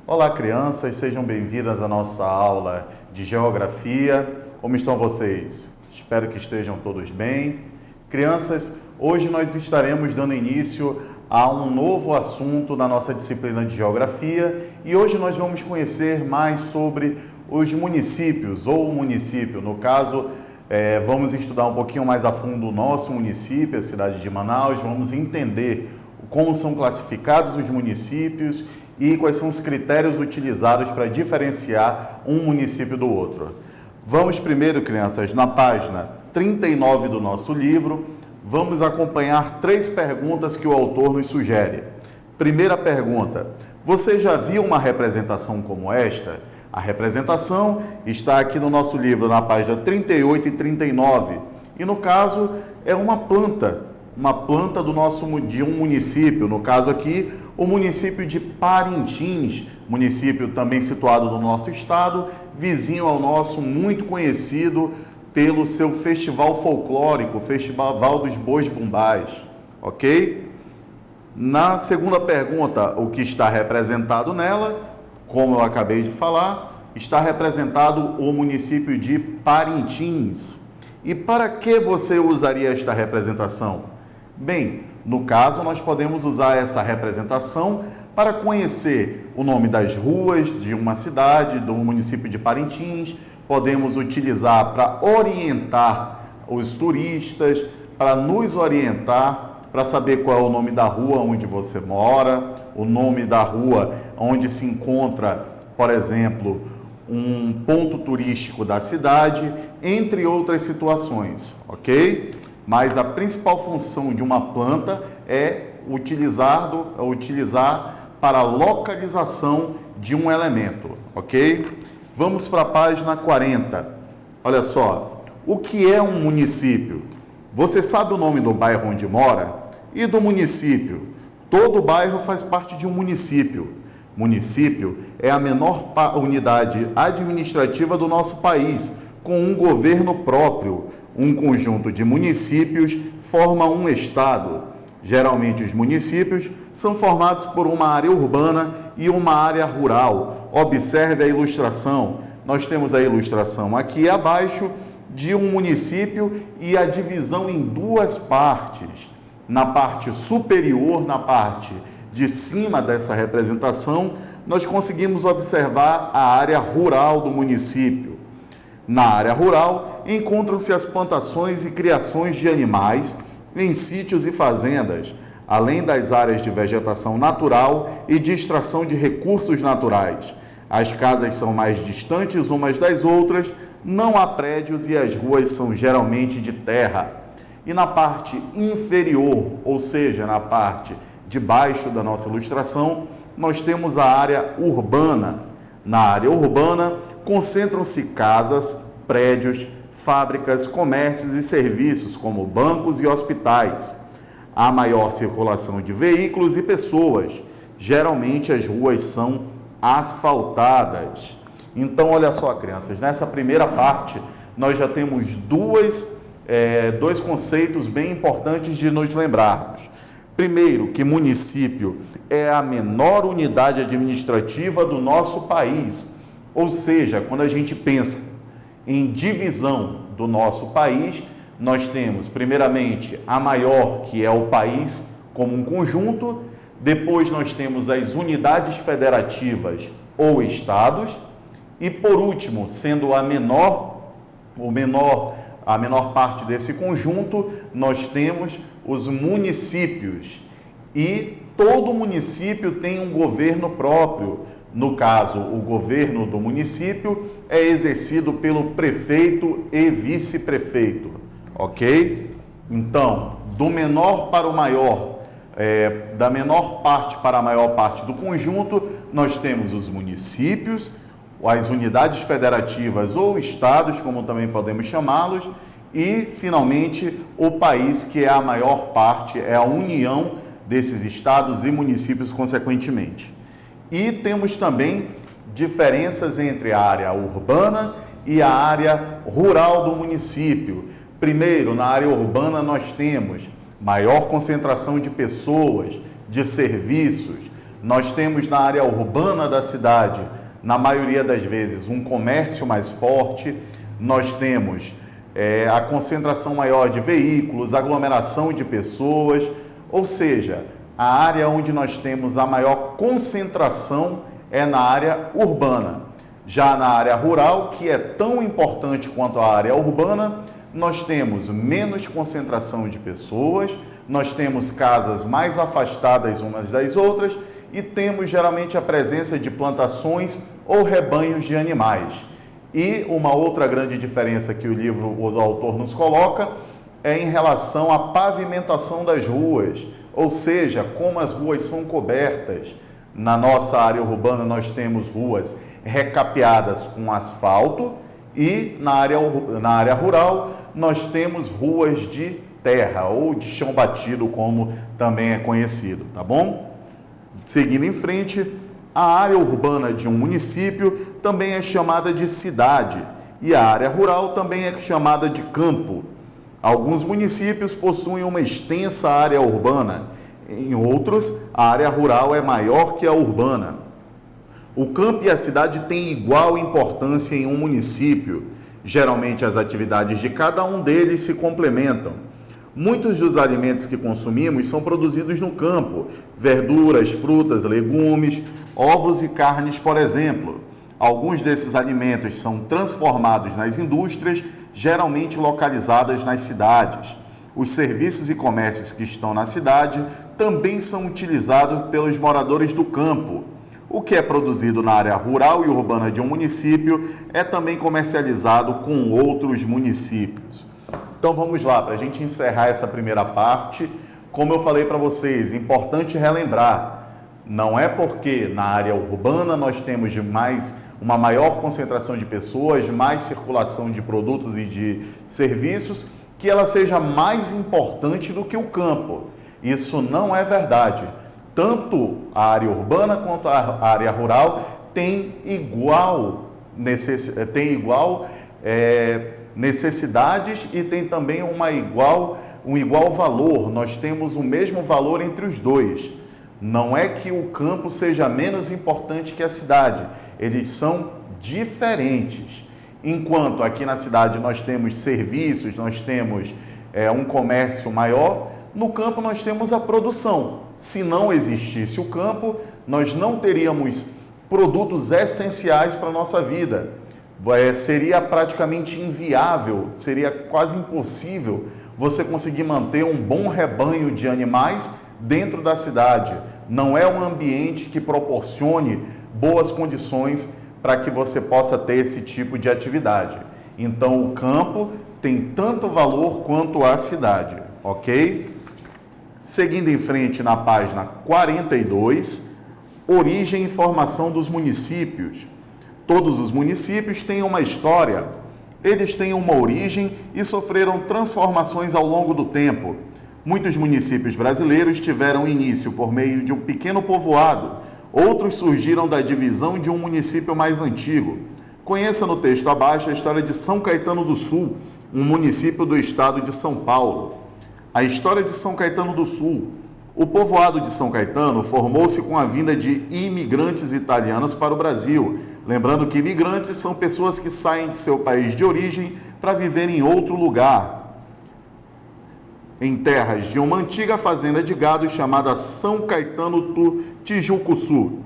Olá, crianças, sejam bem-vindas à nossa aula de Geografia. Como estão vocês? Espero que estejam todos bem. Crianças, hoje nós estaremos dando início a um novo assunto na nossa disciplina de Geografia e hoje nós vamos conhecer mais sobre os municípios ou o município. No caso, vamos estudar um pouquinho mais a fundo o nosso município, a cidade de Manaus, vamos entender como são classificados os municípios e quais são os critérios utilizados para diferenciar um município do outro. Vamos primeiro, crianças, na página 39 do nosso livro, vamos acompanhar 3 perguntas que o autor nos sugere. Primeira pergunta: você já viu uma representação como esta? A representação está aqui no nosso livro, na página 38 e 39. E no caso, é uma planta de um município, no caso aqui, o município de Parintins, município também situado no nosso estado, vizinho ao nosso, muito conhecido pelo seu festival folclórico, Festival dos Bois Bumbás, ok? Na segunda pergunta, o que está representado nela, como eu acabei de falar, está representado o município de Parintins. E para que você usaria esta representação? Bem, no caso, nós podemos usar essa representação para conhecer o nome das ruas de uma cidade, do município de Parintins. Podemos utilizar para orientar os turistas, para nos orientar, para saber qual é o nome da rua onde você mora, o nome da rua onde se encontra, por exemplo, um ponto turístico da cidade, entre outras situações, ok? Mas a principal função de uma planta é utilizar para a localização de um elemento, ok? Vamos para a página 40. Olha só, o que é um município? Você sabe o nome do bairro onde mora? E do município? Todo bairro faz parte de um município. Município é a menor unidade administrativa do nosso país, com um governo próprio. Um conjunto de municípios forma um estado. Geralmente os municípios são formados por uma área urbana e uma área rural. Observe a ilustração. Nós temos a ilustração aqui abaixo de um município e a divisão em 2 partes. Na parte superior, na parte de cima dessa representação, nós conseguimos observar a área rural do município. Na área rural, encontram-se as plantações e criações de animais em sítios e fazendas, além das áreas de vegetação natural e de extração de recursos naturais. As casas são mais distantes umas das outras, não há prédios e as ruas são geralmente de terra. E na parte inferior, ou seja, na parte de baixo da nossa ilustração, nós temos a área urbana. Na área urbana, concentram-se casas, prédios, fábricas, comércios e serviços, como bancos e hospitais. Há maior circulação de veículos e pessoas. Geralmente as ruas são asfaltadas. Então, olha só, crianças, nessa primeira parte, nós já temos dois conceitos bem importantes de nos lembrarmos. Primeiro, que município é a menor unidade administrativa do nosso país. Ou seja, quando a gente pensa em divisão do nosso país, nós temos, primeiramente, a maior, que é o país como um conjunto. Depois nós temos as unidades federativas ou estados. E, por último, sendo a menor parte desse conjunto, nós temos os municípios. E todo município tem um governo próprio. No caso, o governo do município é exercido pelo prefeito e vice-prefeito, ok? Então, do menor para o maior, da menor parte para a maior parte do conjunto, nós temos os municípios, as unidades federativas ou estados, como também podemos chamá-los, e, finalmente, o país, que é a maior parte, é a união desses estados e municípios, consequentemente. E temos também diferenças entre a área urbana e a área rural do município. Primeiro, na área urbana nós temos maior concentração de pessoas, de serviços. Nós temos na área urbana da cidade, na maioria das vezes, um comércio mais forte. Nós temos a concentração maior de veículos, aglomeração de pessoas, ou seja, a área onde nós temos a maior concentração é na área urbana. Já na área rural, que é tão importante quanto a área urbana, nós temos menos concentração de pessoas, nós temos casas mais afastadas umas das outras e temos geralmente a presença de plantações ou rebanhos de animais. E uma outra grande diferença que o autor nos coloca é em relação à pavimentação das ruas, ou seja, como as ruas são cobertas. Na nossa área urbana nós temos ruas recapeadas com asfalto e na área rural nós temos ruas de terra ou de chão batido, como também é conhecido, tá bom? Seguindo em frente, a área urbana de um município também é chamada de cidade e a área rural também é chamada de campo. Alguns municípios possuem uma extensa área urbana, em outros, a área rural é maior que a urbana. O campo e a cidade têm igual importância em um município. Geralmente, as atividades de cada um deles se complementam. Muitos dos alimentos que consumimos são produzidos no campo: verduras, frutas, legumes, ovos e carnes, por exemplo. Alguns desses alimentos são transformados nas indústrias, geralmente localizadas nas cidades. Os serviços e comércios que estão na cidade também são utilizados pelos moradores do campo. O que é produzido na área rural e urbana de um município é também comercializado com outros municípios. Então vamos lá, para a gente encerrar essa primeira parte. Como eu falei para vocês, importante relembrar, não é porque na área urbana nós temos uma maior concentração de pessoas, mais circulação de produtos e de serviços, que ela seja mais importante do que o campo. Isso não é verdade. Tanto a área urbana quanto a área rural tem igual necessidades e tem também um igual valor. Nós temos o mesmo valor entre os dois. Não é que o campo seja menos importante que a cidade. Eles são diferentes. Enquanto aqui na cidade nós temos serviços, nós temos um comércio maior, no campo nós temos a produção. Se não existisse o campo, nós não teríamos produtos essenciais para a nossa vida. Seria praticamente inviável, seria quase impossível você conseguir manter um bom rebanho de animais dentro da cidade. Não é um ambiente que proporcione boas condições para que você possa ter esse tipo de atividade. Então, o campo tem tanto valor quanto a cidade, ok? Seguindo em frente na página 42, origem e formação dos municípios. Todos os municípios têm uma história. Eles têm uma origem e sofreram transformações ao longo do tempo. Muitos municípios brasileiros tiveram início por meio de um pequeno povoado. Outros surgiram da divisão de um município mais antigo. Conheça no texto abaixo a história de São Caetano do Sul, um município do estado de São Paulo. A história de São Caetano do Sul. O povoado de São Caetano formou-se com a vinda de imigrantes italianos para o Brasil. Lembrando que imigrantes são pessoas que saem de seu país de origem para viver em outro lugar. Em terras de uma antiga fazenda de gado chamada São Caetano do Tijucuçu.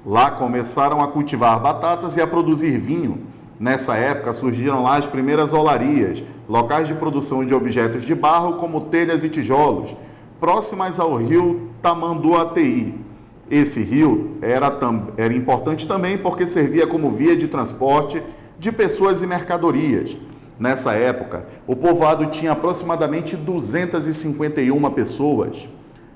Lá começaram a cultivar batatas e a produzir vinho. Nessa época surgiram lá as primeiras olarias, locais de produção de objetos de barro como telhas e tijolos, próximas ao rio Tamanduateí. Esse rio era importante também porque servia como via de transporte de pessoas e mercadorias. Nessa época, o povoado tinha aproximadamente 251 pessoas.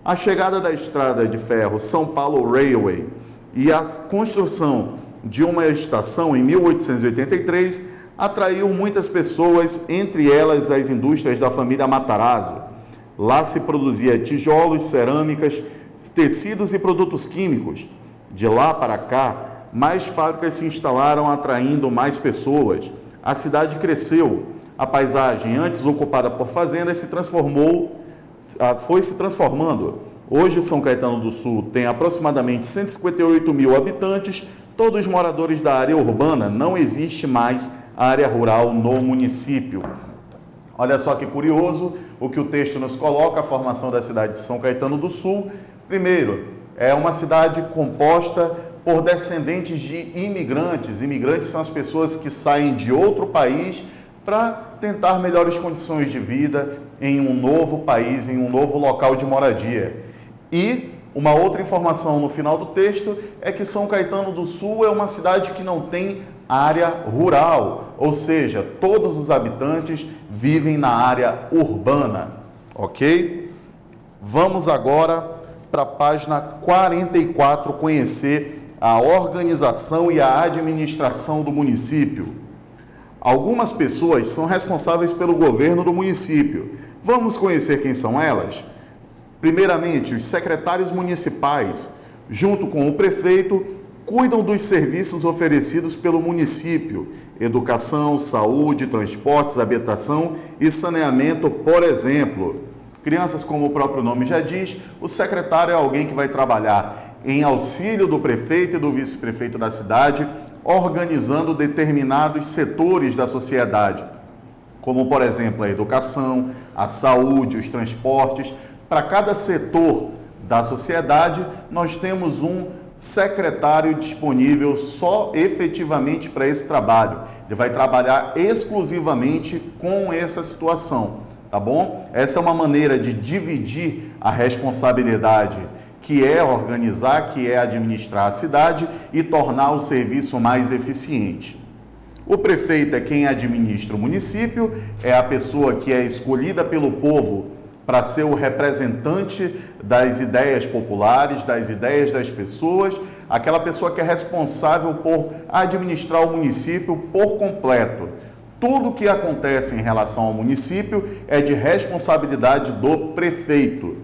A chegada da estrada de ferro São Paulo Railway e a construção de uma estação em 1883 atraiu muitas pessoas, entre elas as indústrias da família Matarazzo. Lá se produzia tijolos, cerâmicas, tecidos e produtos químicos. De lá para cá, mais fábricas se instalaram, atraindo mais pessoas. A cidade cresceu. A paisagem, antes ocupada por fazendas, foi se transformando. Hoje, São Caetano do Sul tem aproximadamente 158 mil habitantes, todos moradores da área urbana, não existe mais área rural no município. Olha só que curioso o que o texto nos coloca, a formação da cidade de São Caetano do Sul. Primeiro, é uma cidade composta por descendentes de imigrantes. Imigrantes são as pessoas que saem de outro país para tentar melhores condições de vida em um novo país, em um novo local de moradia. E uma outra informação no final do texto é que São Caetano do Sul é uma cidade que não tem área rural, ou seja, todos os habitantes vivem na área urbana, ok? Vamos agora para a página 44, conhecer a organização e a administração do município. Algumas pessoas são responsáveis pelo governo do município. Vamos conhecer quem são elas? Primeiramente, os secretários municipais, junto com o prefeito, cuidam dos serviços oferecidos pelo município: educação, saúde, transportes, habitação e saneamento, por exemplo. Crianças, como o próprio nome já diz, o secretário é alguém que vai trabalhar em auxílio do prefeito e do vice-prefeito da cidade, organizando determinados setores da sociedade, como, por exemplo, a educação, a saúde, os transportes. Para cada setor da sociedade, nós temos um secretário disponível só efetivamente para esse trabalho. Ele vai trabalhar exclusivamente com essa situação, tá bom? Essa é uma maneira de dividir a responsabilidade, que é organizar, que é administrar a cidade e tornar o serviço mais eficiente. O prefeito é quem administra o município, é a pessoa que é escolhida pelo povo para ser o representante das ideias populares, das ideias das pessoas, aquela pessoa que é responsável por administrar o município por completo. Tudo que acontece em relação ao município é de responsabilidade do prefeito.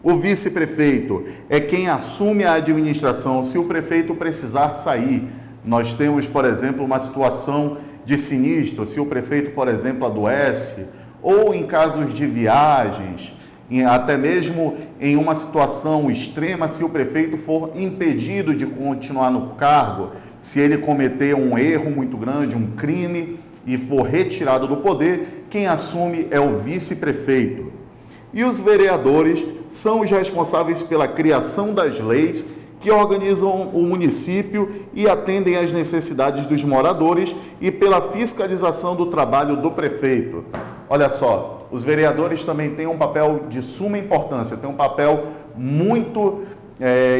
O vice-prefeito é quem assume a administração se o prefeito precisar sair. Nós temos, por exemplo, uma situação de sinistro, se o prefeito, por exemplo, adoece, ou em casos de viagens, até mesmo em uma situação extrema, se o prefeito for impedido de continuar no cargo, se ele cometer um erro muito grande, um crime, e for retirado do poder, quem assume é o vice-prefeito. E os vereadores são os responsáveis pela criação das leis que organizam o município e atendem às necessidades dos moradores e pela fiscalização do trabalho do prefeito. Olha só, os vereadores também têm um papel de suma importância, têm um papel muito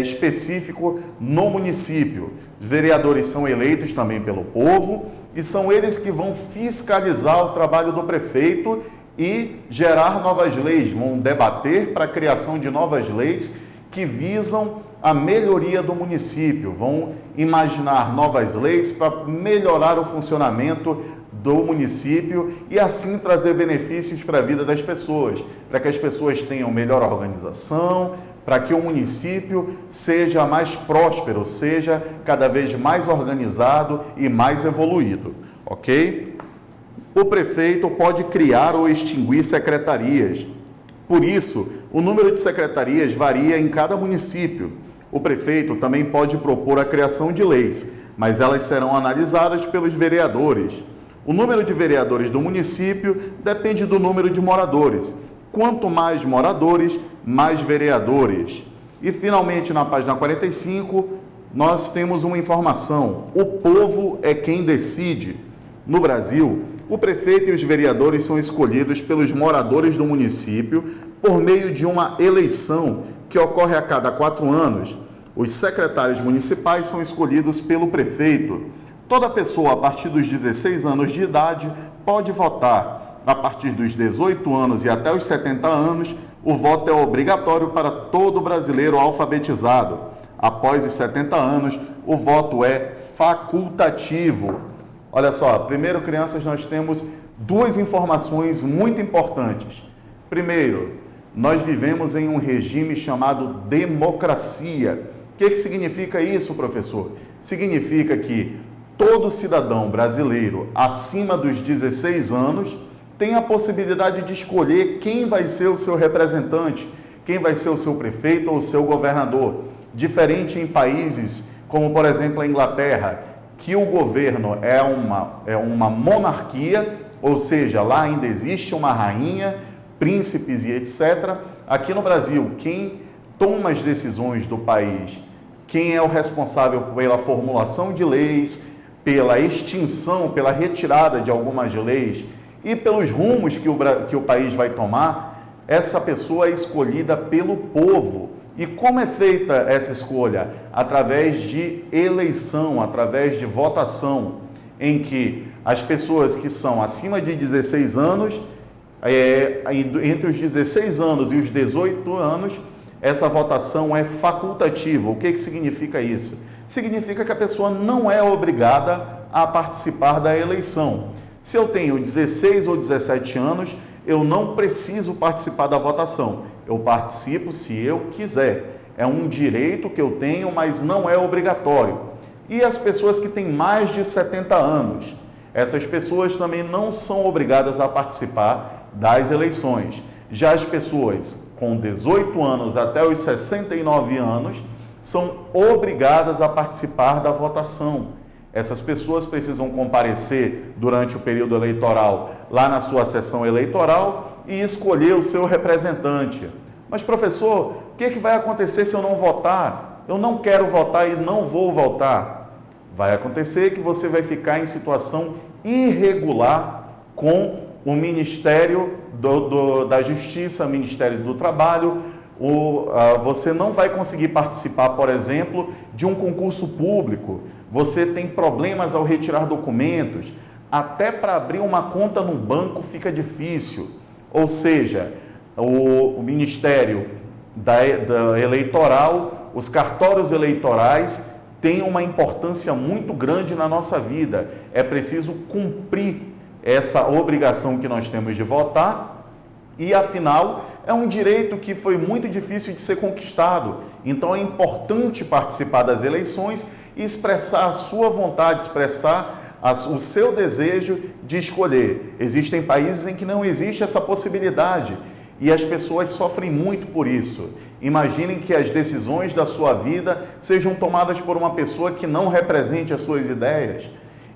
específico no município. Os vereadores são eleitos também pelo povo e são eles que vão fiscalizar o trabalho do prefeito e gerar novas leis, vão debater para a criação de novas leis que visam a melhoria do município, vão imaginar novas leis para melhorar o funcionamento do município e assim trazer benefícios para a vida das pessoas, para que as pessoas tenham melhor organização, para que o município seja mais próspero, seja cada vez mais organizado e mais evoluído, ok? O prefeito pode criar ou extinguir secretarias. Por isso, o número de secretarias varia em cada município. O prefeito também pode propor a criação de leis, mas elas serão analisadas pelos vereadores. O número de vereadores do município depende do número de moradores. Quanto mais moradores, mais vereadores. E, finalmente, na página 45, nós temos uma informação: o povo é quem decide. No Brasil, o prefeito e os vereadores são escolhidos pelos moradores do município por meio de uma eleição que ocorre a cada 4 anos. Os secretários municipais são escolhidos pelo prefeito. Toda pessoa a partir dos 16 anos de idade pode votar. A partir dos 18 anos e até os 70 anos, o voto é obrigatório para todo brasileiro alfabetizado. Após os 70 anos, o voto é facultativo. Olha só, primeiro, crianças, nós temos 2 informações muito importantes. Primeiro, nós vivemos em um regime chamado democracia. O que significa isso, professor? Significa que todo cidadão brasileiro acima dos 16 anos tem a possibilidade de escolher quem vai ser o seu representante, quem vai ser o seu prefeito ou o seu governador. Diferente em países como, por exemplo, a Inglaterra, que o governo é uma monarquia, ou seja, lá ainda existe uma rainha, príncipes e etc. Aqui no Brasil, quem toma as decisões do país, quem é o responsável pela formulação de leis, pela extinção, pela retirada de algumas leis e pelos rumos que o país vai tomar, essa pessoa é escolhida pelo povo. E como é feita essa escolha? Através de eleição, através de votação, em que as pessoas que são acima de 16 anos, entre os 16 anos e os 18 anos, essa votação é facultativa. O que significa isso? Significa que a pessoa não é obrigada a participar da eleição. Se eu tenho 16 ou 17 anos, eu não preciso participar da votação. Eu participo se eu quiser. É um direito que eu tenho, mas não é obrigatório. E as pessoas que têm mais de 70 anos, essas pessoas também não são obrigadas a participar das eleições. Já as pessoas com 18 anos até os 69 anos são obrigadas a participar da votação. Essas pessoas precisam comparecer durante o período eleitoral lá na sua sessão eleitoral e escolher o seu representante. Mas, professor, o que vai acontecer se eu não votar? Eu não quero votar e não vou votar. Vai acontecer que você vai ficar em situação irregular com o Ministério da Justiça, Ministério do Trabalho. Você não vai conseguir participar, por exemplo, de um concurso público. Você tem problemas ao retirar documentos. Até para abrir uma conta no banco fica difícil. Ou seja, o Ministério Eleitoral, os cartórios eleitorais têm uma importância muito grande na nossa vida. É preciso cumprir essa obrigação que nós temos de votar e, afinal, é um direito que foi muito difícil de ser conquistado. Então, é importante participar das eleições e expressar a sua vontade, expressar o seu desejo de escolher. Existem países em que não existe essa possibilidade e as pessoas sofrem muito por isso. Imaginem que as decisões da sua vida sejam tomadas por uma pessoa que não represente as suas ideias.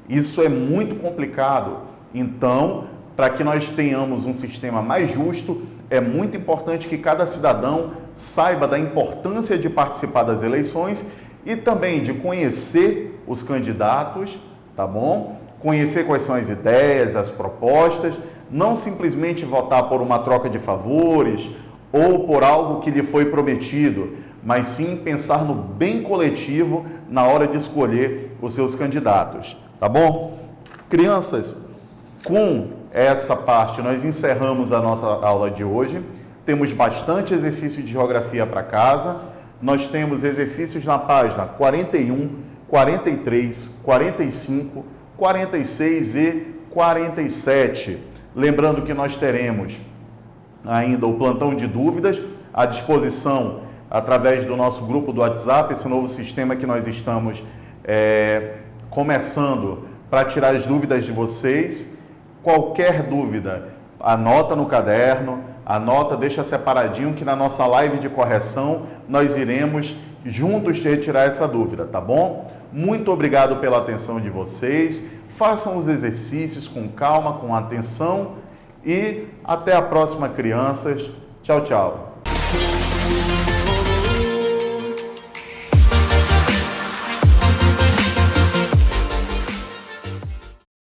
Isso é muito complicado. Então, para que nós tenhamos um sistema mais justo, é muito importante que cada cidadão saiba da importância de participar das eleições e também de conhecer os candidatos, tá bom? Conhecer quais são as ideias, as propostas, não simplesmente votar por uma troca de favores ou por algo que lhe foi prometido, mas sim pensar no bem coletivo na hora de escolher os seus candidatos, tá bom? Crianças, com essa parte nós encerramos a nossa aula de hoje. Temos bastante exercício de geografia para casa. Nós temos exercícios na página 41, 43, 45, 46 e 47. Lembrando que nós teremos ainda o plantão de dúvidas à disposição através do nosso grupo do WhatsApp, esse novo sistema que nós estamos começando para tirar as dúvidas de vocês. Qualquer dúvida, anota no caderno, anota, deixa separadinho que na nossa live de correção nós iremos juntos retirar essa dúvida, tá bom? Muito obrigado pela atenção de vocês, façam os exercícios com calma, com atenção e até a próxima, crianças. Tchau, tchau.